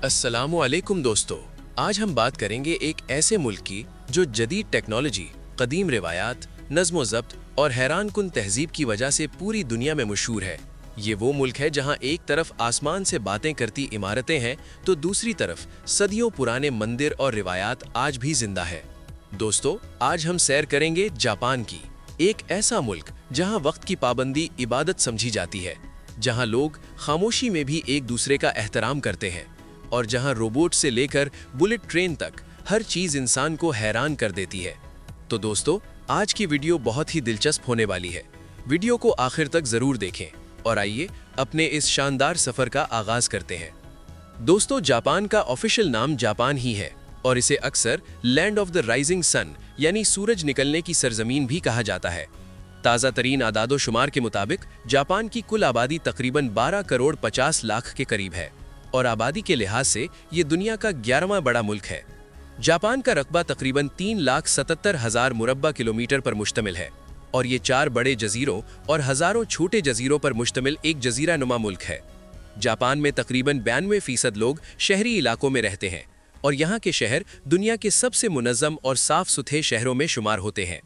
अस्सलामुअलैकुम दोस्तों, आज हम बात करेंगे एक ऐसे मुल्क की जो जदीद टेक्नोलॉजी, कदीम रिवायात, नज़्म ज़ब्त और हैरानकुन तहजीब की वजह से पूरी दुनिया में मशहूर है। ये वो मुल्क है जहां एक तरफ आसमान से बातें करती इमारतें हैं तो दूसरी तरफ सदियों पुराने मंदिर और रिवायात आज भी जिंदा है। दोस्तों, आज हम सैर करेंगे जापान की, एक ऐसा मुल्क जहां वक्त की पाबंदी इबादत समझी जाती है, जहां लोग खामोशी में भी एक दूसरे का एहतराम करते हैं और जहां रोबोट से लेकर बुलेट ट्रेन तक हर चीज इंसान को हैरान कर देती है। तो दोस्तों, आज की वीडियो बहुत ही दिलचस्प होने वाली है। वीडियो को आखिर तक जरूर देखें और आइए अपने इस शानदार सफर का आगाज करते हैं। दोस्तों, जापान का ऑफिशियल नाम जापान ही है और इसे अक्सर land of the rising sun यानी सूरज निकलने की सरजमीन भी कहा जाता है। ताज़ा तरीन आदादो-शुमार के मुताबिक जापान की कुल आबादी तकरीबन 12 करोड़ 50 लाख के करीब है और आबादी के लिहाज से ये दुनिया का 11वां बड़ा मुल्क है। जापान का रकबा तकरीबन 3,77,000 मुरब्बा किलोमीटर पर मुश्तमिल है और ये 4 बड़े जजीरों और हजारों छोटे जजीरों पर मुश्तमिल एक जजीरा नुमा मुल्क है। जापान में तकरीबन 92% लोग शहरी इलाकों में रहते हैं और यहाँ के शहर दुनिया के सबसे मुनज़्ज़म और साफ सुथरे शहरों में शुमार होते हैं।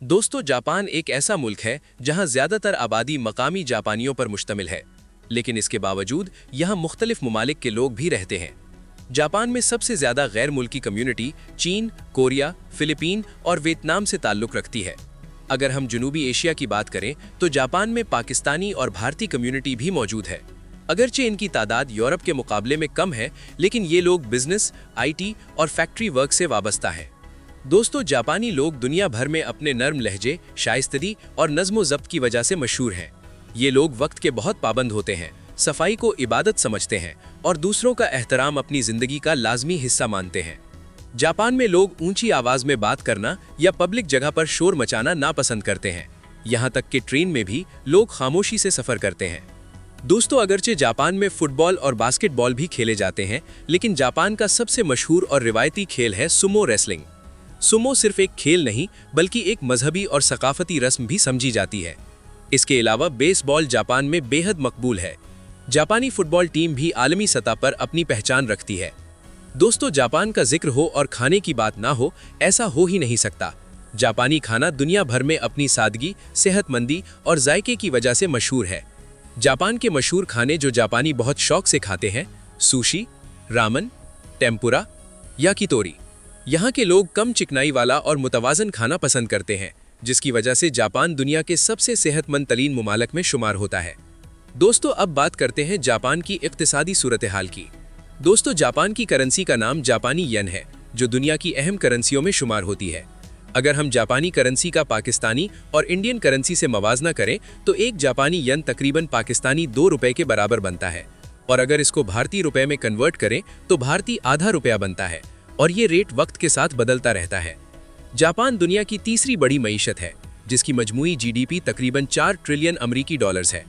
दोस्तों, जापान एक ऐसा मुल्क है जहाँ ज़्यादातर आबादी मकामी जापानियों पर मुश्तमिल है, लेकिन इसके बावजूद यहाँ मुख्तलिफ ममालिक के लोग भी रहते हैं। जापान में सबसे ज़्यादा गैर मुल्की कम्युनिटी चीन, कोरिया, फिलीपीन और वियतनाम से ताल्लुक़ रखती है। अगर हम जनूबी एशिया की बात करें तो जापान में पाकिस्तानी और भारतीय कम्युनिटी भी मौजूद है। अगरचे इनकी तादाद यूरोप के मुकाबले में कम है, लेकिन ये लोग बिजनेस, IT और फैक्ट्री वर्क से वाबस्ता हैं। दोस्तों, जापानी लोग दुनिया भर में अपने नर्म लहजे, शाइस्तगी और नज़्म ज़ब्त की वजह से मशहूर हैं। ये लोग वक्त के बहुत पाबंद होते हैं, सफाई को इबादत समझते हैं और दूसरों का एहतराम अपनी जिंदगी का लाजमी हिस्सा मानते हैं। जापान में लोग ऊंची आवाज में बात करना या पब्लिक जगह पर शोर मचाना नापसंद करते हैं। यहाँ तक कि ट्रेन में भी लोग खामोशी से सफर करते हैं। दोस्तों, अगरचे जापान में फुटबॉल और बास्केटबॉल भी खेले जाते हैं, लेकिन जापान का सबसे मशहूर और रिवायती खेल है सुमो रेसलिंग। सुमो सिर्फ एक खेल नहीं बल्कि एक मजहबी और सकाफती रस्म भी समझी जाती है। इसके अलावा बेसबॉल जापान में बेहद मकबूल है। जापानी फुटबॉल टीम भी आलमी सतह पर अपनी पहचान रखती है। दोस्तों, जापान का जिक्र हो और खाने की बात ना हो, ऐसा हो ही नहीं सकता। जापानी खाना दुनिया भर में अपनी सादगी, सेहतमंदी और जायके की वजह से मशहूर है। जापान के मशहूर खाने जो जापानी बहुत शौक से खाते हैं, सुशी, रामन, टेम्पुरा, याकितोरी। यहाँ के लोग कम चिकनाई वाला और मुतवाजन खाना पसंद करते हैं, जिसकी वजह से जापान दुनिया के सबसे सेहतमंद तरीन मुमालिक में शुमार होता है। दोस्तों, अब बात करते हैं जापान की इक्तिसादी सूरत हाल की। दोस्तों, जापान की करेंसी का नाम जापानी येन है, जो दुनिया की अहम करेंसियों में शुमार होती है। अगर हम जापानी करेंसी का पाकिस्तानी और इंडियन करेंसी से मवाजना करें तो एक जापानी येन तकरीबन पाकिस्तानी 2 रुपए के बराबर बनता है और अगर इसको भारतीय रुपए में कन्वर्ट करें तो भारतीय आधा रुपया बनता है और ये रेट वक्त के साथ बदलता रहता है। जापान दुनिया की तीसरी बड़ी मईशत है, जिसकी मजमूई GDP तकरीबन 4 ट्रिलियन अमरीकी डॉलर्स है।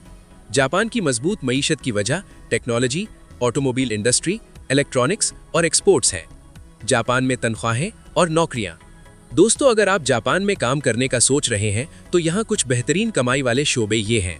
जापान की मजबूत मईशत की वजह टेक्नोलॉजी, ऑटोमोबाइल इंडस्ट्री, इलेक्ट्रॉनिक्स और एक्सपोर्ट्स है। जापान में तनख्वाहें और नौकरियां। दोस्तों, अगर आप जापान में काम करने का सोच रहे हैं तो यहाँ कुछ बेहतरीन कमाई वाले शोबे ये हैं।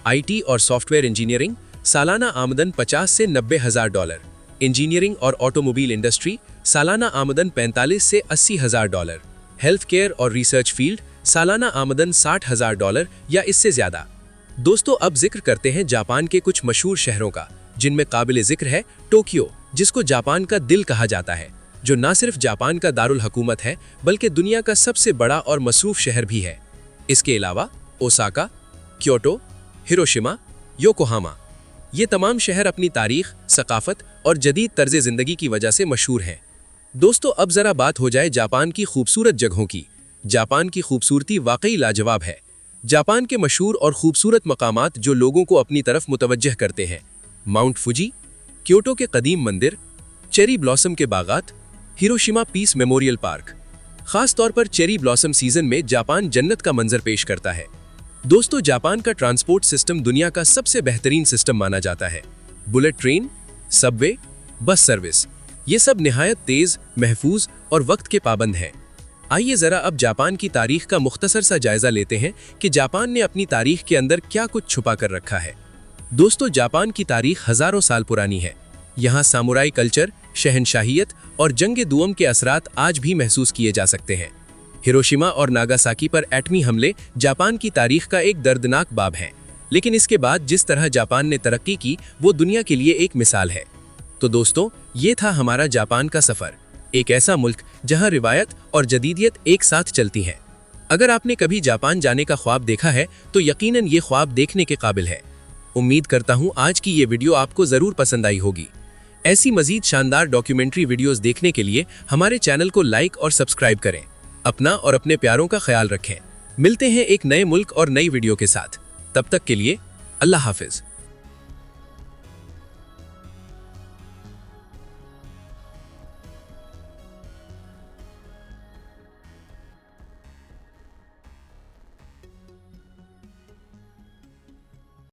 IT और सॉफ्टवेयर इंजीनियरिंग, सालाना आमदन 50 से 90 हज़ार डॉलर। इंजीनियरिंग और ऑटोमोबाइल इंडस्ट्री, सालाना आमदन 45 से 80 हज़ार डॉलर। हेल्थ केयर और रिसर्च फील्ड, सालाना आमदन 60 हज़ार डॉलर या इससे ज़्यादा। दोस्तों, अब जिक्र करते हैं जापान के कुछ मशहूर शहरों का, जिनमें काबिल जिक्र है टोक्यो, जिसको जापान का दिल कहा जाता है, जो न सिर्फ जापान का दारुल हुकूमत है बल्कि दुनिया का सबसे बड़ा और मसरूफ शहर भी है। इसके अलावा ओसाका, क्योटो, हिरोशिमा, योकोहामा, ये तमाम शहर अपनी तारीख, सकाफत और जदीद तर्ज ज़िंदगी की वजह से मशहूर हैं। दोस्तों, अब ज़रा बात हो जाए जापान की खूबसूरत जगहों की। जापान की खूबसूरती वाकई लाजवाब है। जापान के मशहूर और खूबसूरत मकामात जो लोगों को अपनी तरफ मुतवज्जह करते हैं: माउंट फुजी, क्योटो के कदीम मंदिर, चेरी ब्लॉसम के बागात, हिरोशिमा पीस मेमोरियल पार्क। खास तौर पर चेरी ब्लॉसम सीजन में जापान जन्नत का मंजर पेश करता है। दोस्तों, जापान का ट्रांसपोर्ट सिस्टम दुनिया का सबसे बेहतरीन सिस्टम माना जाता है। Bullet train, Subway, bus service, ये सब निहायत तेज, महफूज और वक्त के पाबंद हैं। आइए जरा अब जापान की तारीख का मुख्तसर सा जायजा लेते हैं कि जापान ने अपनी तारीख के अंदर क्या कुछ छुपा कर रखा है। दोस्तों, जापान की तारीख हजारों साल पुरानी है। यहाँ सामुराई कल्चर, शहनशाहियत और जंग दुअम के असरात आज भी महसूस किए जा सकते हैं। हिरोशिमा और नागासाकी पर एटमी हमले जापान की तारीख का एक दर्दनाक बाब है, लेकिन इसके बाद जिस तरह जापान ने तरक्की की वो दुनिया के लिए एक मिसाल है। तो दोस्तों, ये था हमारा जापान का सफर, एक ऐसा मुल्क जहां रिवायत और जदीदियत एक साथ चलती हैं। अगर आपने कभी जापान जाने का ख्वाब देखा है तो यकीनन ये ख्वाब देखने के काबिल है। उम्मीद करता हूं आज की ये वीडियो आपको जरूर पसंद आई होगी। ऐसी मजीद शानदार डॉक्यूमेंट्री वीडियोस देखने के लिए हमारे चैनल को लाइक और सब्सक्राइब करें। अपना और अपने प्यारों का ख्याल रखें। मिलते हैं एक नए मुल्क और नई वीडियो के साथ। तब तक के लिए अल्लाह हाफिज।